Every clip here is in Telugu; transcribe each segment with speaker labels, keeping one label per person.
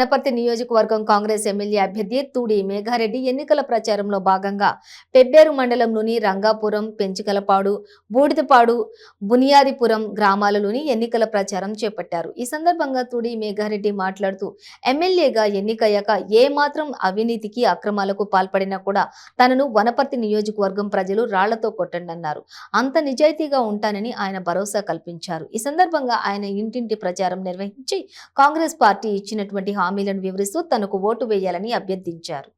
Speaker 1: వనపర్తి నియోజకవర్గం కాంగ్రెస్ ఎమ్మెల్యే అభ్యర్థి తూడి మేఘారెడ్డి ఎన్నికల ప్రచారంలో భాగంగా పెబ్బేరు మండలంలోని రంగాపురం, పెంచికలపాడు, బూడిదపాడు, బునియాదిపురం గ్రామాలలోని ఎన్నికల ప్రచారం చేపట్టారు. ఈ సందర్భంగా తూడి మేఘారెడ్డి మాట్లాడుతూ ఎమ్మెల్యేగా ఎన్నికయ్యాక ఏ మాత్రం అవినీతికి, అక్రమాలకు పాల్పడినా కూడా తనను వనపర్తి నియోజకవర్గం ప్రజలు రాళ్లతో కొట్టండన్నారు. అంత నిజాయితీగా ఉంటానని ఆయన భరోసా కల్పించారు. ఈ సందర్భంగా ఆయన ఇంటింటి ప్రచారం నిర్వహించి కాంగ్రెస్ పార్టీ ఇచ్చినటువంటి హామీలను వివరిస్తూ తనకు ఓటు వేయాలని అభ్యర్థించారు.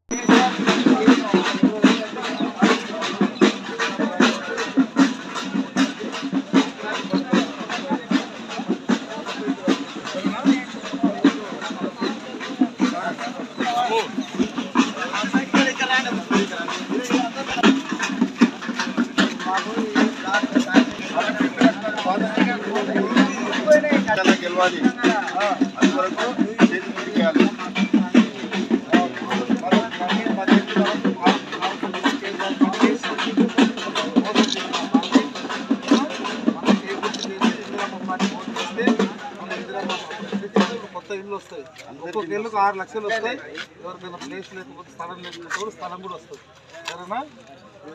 Speaker 2: కొత్త ఇల్లు వస్తాయి, ఒక్కొక్క ఇల్లుకు 6 లక్షలు వస్తాయి. ఎవరికైనా ప్లేస్ లేకపోతే స్థలం లేకపోతే స్థలం కూడా వస్తుంది. సరేనా?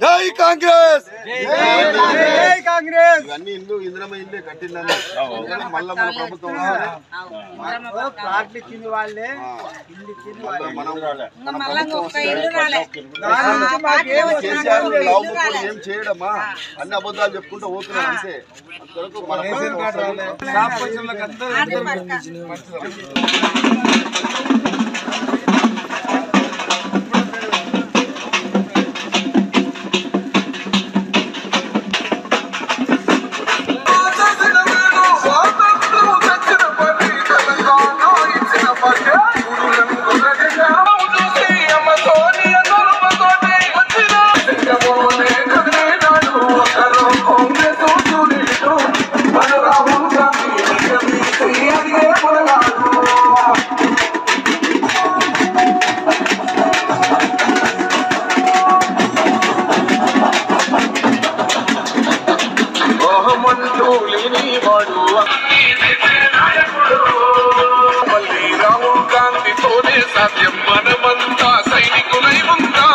Speaker 3: జై కాంగ్రెస్,
Speaker 2: జై కాంగ్రెస్.
Speaker 3: అన్ని ఇల్లు ఇంద్రమ ఇల్లే కట్టిందని మళ్ళీ మన ప్రభుత్వం
Speaker 2: ప్లాట్లు ఇచ్చింది వాళ్ళే, ఇల్లు ఇచ్చింది వాళ్ళే.
Speaker 3: ఏం చేయడమా, అన్ని అబద్ధాలు చెప్పుకుంటూ పోతున్నాం అంతే. అంతవరకు మన
Speaker 2: రేషన్ కార్డు రాలే, షాప్ పచ్చళ్ళకి అందరూ
Speaker 4: రాహుల్ గాంధీతోనే సాధ్యం, మనమంతా సైనికులై ఉందా.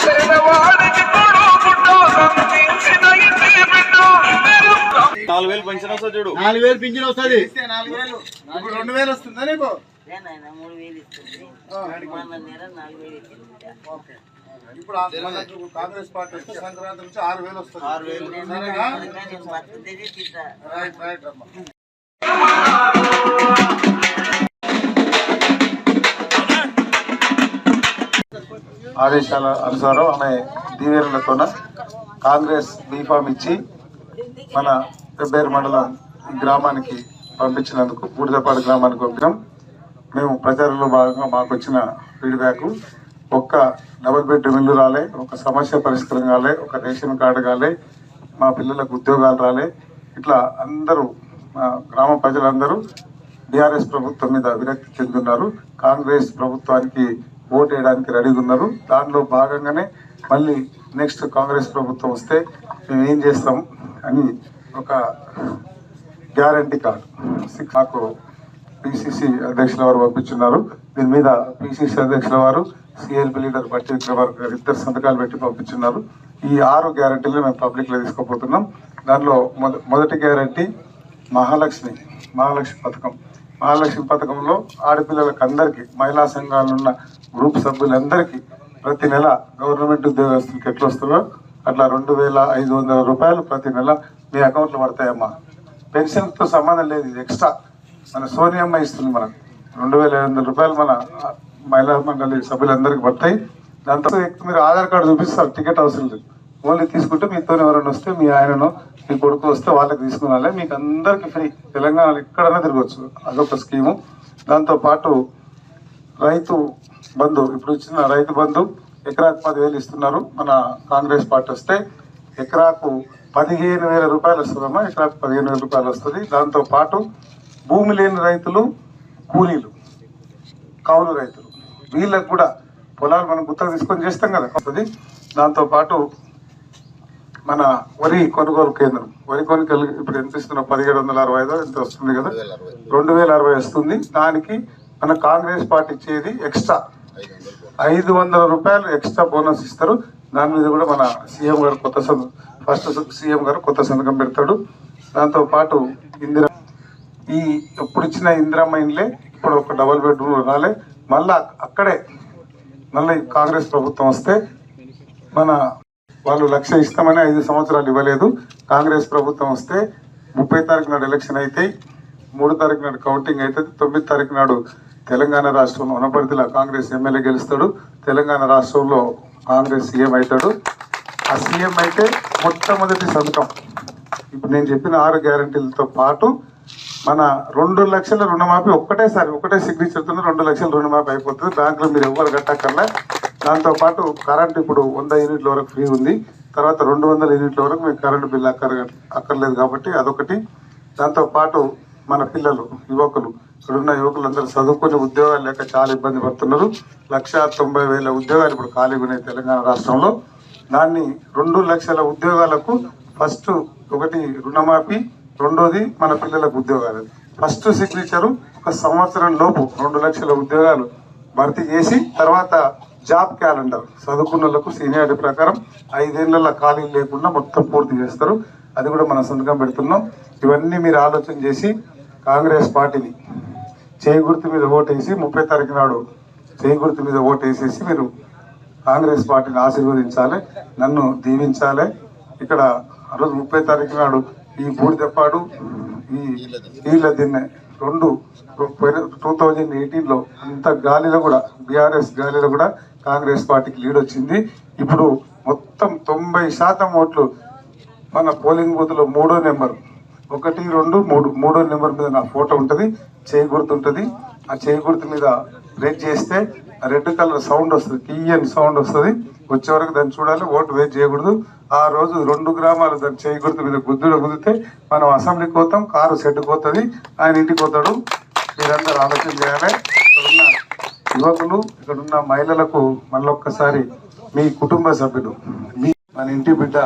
Speaker 4: పేదవాడికి కూడా గుడ్డ సంధించిన ఇంటి బిడ్డ.
Speaker 3: 4,000 పెన్షన్ వస్తుంది చూడు,
Speaker 2: 4,000 పింఛన్ వస్తుంది. 4,000 ఇప్పుడు 2,000 వస్తుందా నీకు?
Speaker 5: 3,000 ఇస్తుంది.
Speaker 2: ఇప్పుడు కాంగ్రెస్ పార్టీ వస్తే సంక్రాంతి నుంచి 6,000 వస్తుంది. 6,000 రైట్ రైట్ అమ్మా.
Speaker 6: ఆదేశాల అనుసారం ఆమె దీవెనలతోన కాంగ్రెస్ బీఫామ్ ఇచ్చి మన పెబ్బేరు మండలం ఈ గ్రామానికి పంపించినందుకు, బూడిదపాడు గ్రామానికి పంపినాం. మేము ప్రచారంలో భాగంగా మాకు వచ్చిన ఫీడ్బ్యాక్, ఒక్క డబుల్ బెడ్రూమ్ ఇల్లు రాలే, ఒక సమస్య పరిష్కారం కాలే, ఒక రేషన్ కార్డు కాలే, మా పిల్లలకు ఉద్యోగాలు రాలే. ఇట్లా అందరూ గ్రామ ప్రజలందరూ బీఆర్ఎస్ ప్రభుత్వం మీద విరక్తి చెందున్నారు. కాంగ్రెస్ ప్రభుత్వానికి ఓటు వేయడానికి రెడీగా ఉన్నారు. దానిలో భాగంగానే మళ్ళీ నెక్స్ట్ కాంగ్రెస్ ప్రభుత్వం వస్తే మేము ఏం చేస్తాం అని ఒక గ్యారంటీ కార్డు మాకు పిసిసి అధ్యక్షుల వారు పంపించున్నారు. దీని మీద పిసిసి అధ్యక్షుల వారు, సిఎల్పి లీడర్ బట్టి విక్రమార్క గారు ఇద్దరు సంతకాలు పెట్టి పంపించున్నారు. ఈ 6 గ్యారంటీలు మేము పబ్లిక్లో తీసుకుపోతున్నాం. దానిలో మొదటి గ్యారంటీ మహాలక్ష్మి పథకం. మహాలక్ష్మి పథకంలో ఆడపిల్లలకు అందరికీ, మహిళా సంఘాలు ఉన్న గ్రూప్ సభ్యులందరికీ ప్రతి నెల గవర్నమెంట్ ఉద్యోగస్తులకు ఎట్లా వస్తుందో అట్లా 2,500 రూపాయలు ప్రతి నెల మీ అకౌంట్లో పడతాయమ్మా. పెన్షన్తో సంబంధం లేదు, ఇది ఎక్స్ట్రా. మన సోనియమ్మ ఇస్తుంది మనకు 2,500 రూపాయలు మన మహిళా మండలి సభ్యులందరికీ పడతాయి. దాంతో మీరు ఆధార్ కార్డు చూపిస్తారు, టికెట్ అవసరం లేదు. ఓన్లీ తీసుకుంటే మీతో ఎవరైనా వస్తే, మీ ఆయనను మీ కొడుకు వస్తే వాళ్ళకి తీసుకున్నాలే, మీకు అందరికీ ఫ్రీ. తెలంగాణలో ఎక్కడైనా తిరగచ్చు. అదొక స్కీము. దాంతోపాటు రైతు బంధు, ఇప్పుడు ఇచ్చిన రైతు బంధు ఎకరాకు 10,000 ఇస్తున్నారు. మన కాంగ్రెస్ పార్టీ వస్తే ఎకరాకు 15,000 రూపాయలు వస్తుందమ్మా. ఎకరాకు 15,000 రూపాయలు వస్తుంది. దాంతోపాటు భూమి లేని రైతులు, కూలీలు, కౌలు రైతులు, వీళ్ళకు కూడా పొలాలు మనం గుత్తకు తీసుకొని చేస్తాం కదా. దాంతోపాటు మన వరి కొనుగోలు కేంద్రం, వరి కొనుగోలు ఇప్పుడు ఎంత ఇస్తున్నా 1765 ఎంత వస్తుంది కదా, 2060 వస్తుంది. దానికి మన కాంగ్రెస్ పార్టీ ఇచ్చేది ఎక్స్ట్రా 500 రూపాయలు ఎక్స్ట్రా బోనస్ ఇస్తారు. దాని మీద కూడా మన సీఎం గారు ఫస్ట్ సీఎం గారు కొత్త సంతకం పెడతాడు. దాంతో పాటు ఇప్పుడు ఇచ్చిన ఇందిరమ్మ ఇండ్లే ఇప్పుడు ఒక డబుల్ బెడ్రూమ్ రాలే. మళ్ళా అక్కడే మళ్ళీ కాంగ్రెస్ ప్రభుత్వం వస్తే మన వాళ్ళు 1,00,000 ఇస్తామని 5 సంవత్సరాలు ఇవ్వలేదు. కాంగ్రెస్ ప్రభుత్వం వస్తే 30 తారీఖు నాడు ఎలక్షన్ అయితే, 3 తారీఖు నాడు కౌంటింగ్ అవుతుంది, 9 తారీఖు నాడు తెలంగాణ రాష్ట్రంలో వనపర్తిలో కాంగ్రెస్ ఎమ్మెల్యే గెలుస్తాడు, తెలంగాణ రాష్ట్రంలో కాంగ్రెస్ సీఎం అవుతాడు. ఆ సీఎం అయితే మొట్టమొదటి సంతకం ఇప్పుడు నేను చెప్పిన 6 గ్యారంటీలతో పాటు మన 2 లక్షల రుణమాఫీ ఒకటే సిగ్నేచర్తో 2 లక్షల రుణమాఫీ అయిపోతుంది. బ్యాంకులో మీరు ఎవ్వరు కట్టక్కర్లే. దాంతోపాటు కరెంట్ ఇప్పుడు 100 యూనిట్ల వరకు ఫ్రీ ఉంది. తర్వాత 200 యూనిట్ల వరకు మీకు కరెంటు బిల్లు అక్కర్లేదు కాబట్టి అదొకటి. దాంతోపాటు మన పిల్లలు యువకులు ఇక్కడున్న యువకులందరూ చదువుకుని ఉద్యోగాలు లేక చాలా ఇబ్బంది పడుతున్నారు. 1,90,000 ఉద్యోగాలు ఇప్పుడు ఖాళీగా ఉన్నాయి తెలంగాణ రాష్ట్రంలో. దాన్ని 2 లక్షల ఉద్యోగాలకు ఫస్ట్ ఒకటి రుణమాఫీ, రెండోది మన పిల్లలకు ఉద్యోగాలు. ఫస్ట్ సిగ్నేచరు 1 సంవత్సరం లోపు 2 లక్షల ఉద్యోగాలు భర్తీ చేసి తర్వాత జాబ్ క్యాలెండర్ చదువుకున్న వాళ్ళకు సీనియారిటీ ప్రకారం 5 ఏళ్ల ఖాళీలు లేకుండా మొత్తం పూర్తి చేస్తారు. అది కూడా మనం సంతకం పెడుతున్నాం. ఇవన్నీ మీరు ఆలోచన చేసి కాంగ్రెస్ పార్టీని చేయి గుర్తు మీద ఓటేసి 30 తారీఖు నాడు చేయి గుర్తు మీద ఓటేసేసి మీరు కాంగ్రెస్ పార్టీని ఆశీర్వదించాలి, నన్ను దీవించాలి. ఇక్కడ ఆ రోజు 30 తారీఖు నాడు ఈ బూడిదెప్పాడు ఈ ఈళ్ళ దిన్నె 2018లో అంత గాలిలో కూడా బీఆర్ఎస్ గాలిలో కూడా కాంగ్రెస్ పార్టీకి లీడ్ వచ్చింది. ఇప్పుడు మొత్తం 90% ఓట్లు మన పోలింగ్ బూత్ లో 3వ నెంబర్ 1, 2, 3 3వ నెంబర్ మీద నా ఫోటో ఉంటుంది, చేయి గుర్తు ఉంటుంది. ఆ చేయి గుర్తు మీద ప్రెస్ చేస్తే రెడ్ కలర్ సౌండ్ వస్తుంది, టీఎన్ సౌండ్ వస్తుంది. వచ్చే వరకు దాన్ని చూడాలి, ఓటు వేస్ట్ చేయకూడదు. ఆ రోజు 2 గ్రామాలు దాన్ని చేయి గుర్తు మీద గుద్దితే మనం అసెంబ్లీకి పోతాం, కారు సెట్కి పోతుంది, ఆయన ఇంటికి పోతాడు. మీరందరూ ఆలోచన చేయాలి. ఇక్కడున్న యువకులు, ఇక్కడున్న మహిళలకు మళ్ళొక్కసారి మీ కుటుంబ సభ్యులు, మన ఇంటి బిడ్డ